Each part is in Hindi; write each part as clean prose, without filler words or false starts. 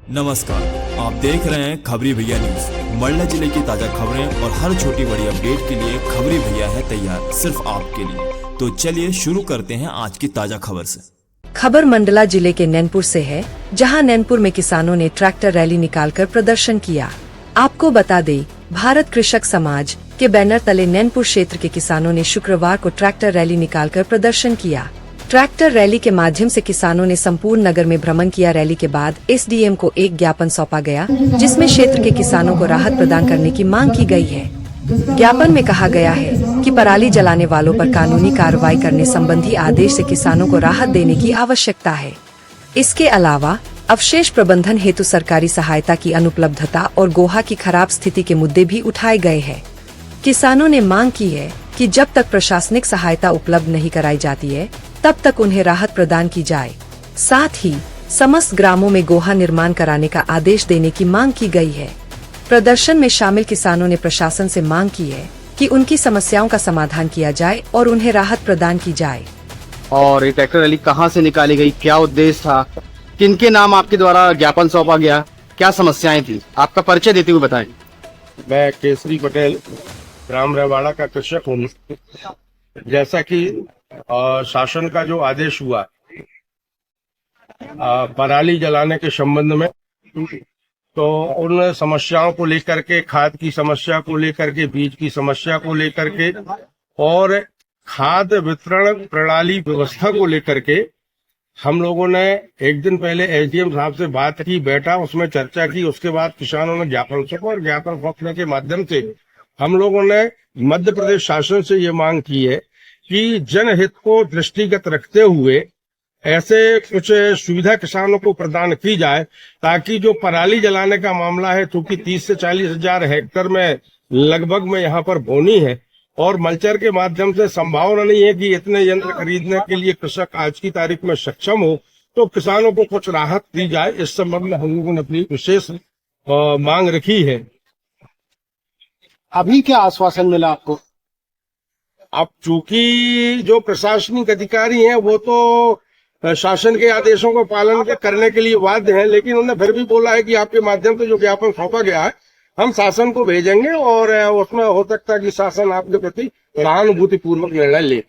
नमस्कार, आप देख रहे हैं खबरी भैया न्यूज। मंडला जिले की ताजा खबरें और हर छोटी बड़ी अपडेट के लिए खबरी भैया है तैयार सिर्फ आपके लिए। तो चलिए शुरू करते हैं आज की ताजा खबर से। खबर मंडला जिले के नैनपुर से है, जहां नैनपुर में किसानों ने ट्रैक्टर रैली निकालकर प्रदर्शन किया। आपको बता दें, भारत कृषक समाज के बैनर तले नैनपुर क्षेत्र के किसानों ने शुक्रवार को ट्रैक्टर रैली निकालकर प्रदर्शन किया। ट्रैक्टर रैली के माध्यम से किसानों ने संपूर्ण नगर में भ्रमण किया। रैली के बाद एसडीएम को एक ज्ञापन सौंपा गया, जिसमें क्षेत्र के किसानों को राहत प्रदान करने की मांग की गई है। ज्ञापन में कहा गया है कि पराली जलाने वालों पर कानूनी कार्रवाई करने संबंधी आदेश से किसानों को राहत देने की आवश्यकता है। इसके अलावा अवशेष प्रबंधन हेतु सरकारी सहायता की अनुपलब्धता और गोहा की खराब स्थिति के मुद्दे भी उठाए गए हैं। किसानों ने मांग की है कि जब तक प्रशासनिक सहायता उपलब्ध नहीं कराई जाती है, तब तक उन्हें राहत प्रदान की जाए। साथ ही समस्त ग्रामों में गोहा निर्माण कराने का आदेश देने की मांग की गई है। प्रदर्शन में शामिल किसानों ने प्रशासन से मांग की है कि उनकी समस्याओं का समाधान किया जाए और उन्हें राहत प्रदान की जाए। और ये ट्रैक्टर रैली कहाँ से निकाली गई, क्या उद्देश्य था, किनके नाम आपके द्वारा ज्ञापन सौंपा गया, क्या समस्याएं थी, आपका परिचय देते हुए बताएं। मैं केसरी पटेल ग्राम रेवाड़ा का कृषक हूँ। जैसा कि शासन का जो आदेश हुआ पराली जलाने के संबंध में, तो उन समस्याओं को लेकर के, खाद की समस्या को लेकर के, बीज की समस्या को लेकर के और खाद वितरण प्रणाली व्यवस्था को लेकर के हम लोगों ने एक दिन पहले एसडीएम साहब से बात की, बैठा, उसमें चर्चा की। उसके बाद किसानों ने ज्ञापन सौंपा और ज्ञापन सौंपने के माध्यम से हम लोगों ने मध्य प्रदेश शासन से ये मांग की है कि जनहित को दृष्टिगत रखते हुए ऐसे कुछ सुविधा किसानों को प्रदान की जाए, ताकि जो पराली जलाने का मामला है, चूंकि 30 से 40 हजार हेक्टेयर में लगभग में यहाँ पर बोनी है और मल्चर के माध्यम से संभावना नहीं है कि इतने यंत्र खरीदने के लिए कृषक आज की तारीख में सक्षम हो, तो किसानों को कुछ राहत दी जाए। इस संबंध में हम लोगों ने अपनी विशेष मांग रखी है। अभी क्या आश्वासन मिला आपको? अब चूंकि जो प्रशासनिक अधिकारी हैं वो तो शासन के आदेशों को पालन करने के लिए बाध्य हैं, लेकिन उन्होंने फिर भी बोला है कि आपके माध्यम से जो ज्ञापन सौंपा गया है हम शासन को भेजेंगे और उसमें हो सकता है कि शासन आपके प्रति सहानुभूति पूर्वक निर्णय ले।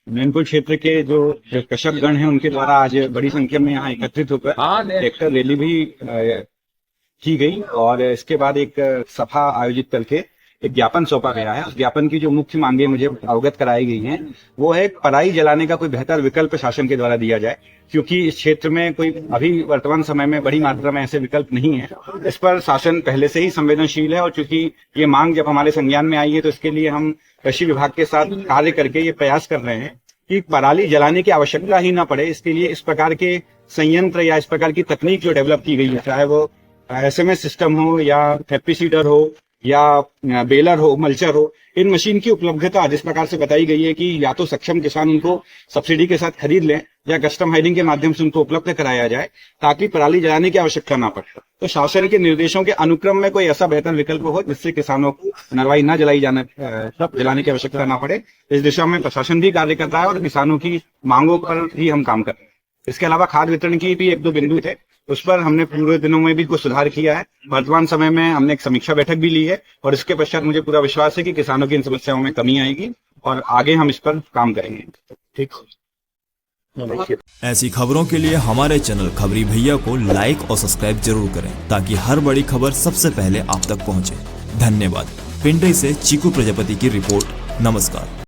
नैनपुर क्षेत्र के जो कृषकगण हैं उनके द्वारा आज बड़ी संख्या में यहाँ एकत्रित होकर ट्रैक्टर रैली भी की गई और इसके बाद एक सभा आयोजित करके एक ज्ञापन सौंपा गया है। उस ज्ञापन की जो मुख्य मांगे मुझे अवगत कराई गई हैं वो है पराली जलाने का कोई बेहतर विकल्प शासन के द्वारा दिया जाए, क्योंकि इस क्षेत्र में कोई अभी वर्तमान समय में बड़ी मात्रा में ऐसे विकल्प नहीं है। इस पर शासन पहले से ही संवेदनशील है और चूंकि ये मांग जब हमारे संज्ञान में आई है तो इसके लिए हम कृषि विभाग के साथ कार्य करके ये प्रयास कर रहे हैं कि पराली जलाने की आवश्यकता ही ना पड़े। इसके लिए इस प्रकार के संयंत्र या इस प्रकार की तकनीक जो डेवलप की गई है, चाहे वो SMS सिस्टम हो या हैप्पी हो या बेलर हो, मल्चर हो, इन मशीन की उपलब्धता जिस प्रकार से बताई गई है कि या तो सक्षम किसान उनको सब्सिडी के साथ खरीद लें या कस्टम हायरिंग के माध्यम से उनको उपलब्ध कराया जाए, ताकि पराली जलाने की आवश्यकता ना पड़े। तो शासन के निर्देशों के अनुक्रम में कोई ऐसा बेहतर विकल्प हो जिससे किसानों को नरवाई न जलाने की आवश्यकता ना पड़े। इस दिशा में प्रशासन भी कार्य कर रहा है और किसानों की मांगों पर भी हम काम कर रहे हैं। इसके अलावा खाद वितरण की भी 1-2 बिंदु थे, उस पर हमने पूरे दिनों में भी कुछ सुधार किया है। वर्तमान समय में हमने एक समीक्षा बैठक भी ली है और इसके पश्चात मुझे पूरा विश्वास है कि किसानों की इन समस्याओं में कमी आएगी और आगे हम इस पर काम करेंगे। ठीक। ऐसी खबरों के लिए हमारे चैनल खबरी भैया को लाइक और सब्सक्राइब जरूर करें, ताकि हर बड़ी खबर सबसे पहले आप तक पहुंचे। धन्यवाद। पिंडई से चीकू प्रजापति की रिपोर्ट। नमस्कार।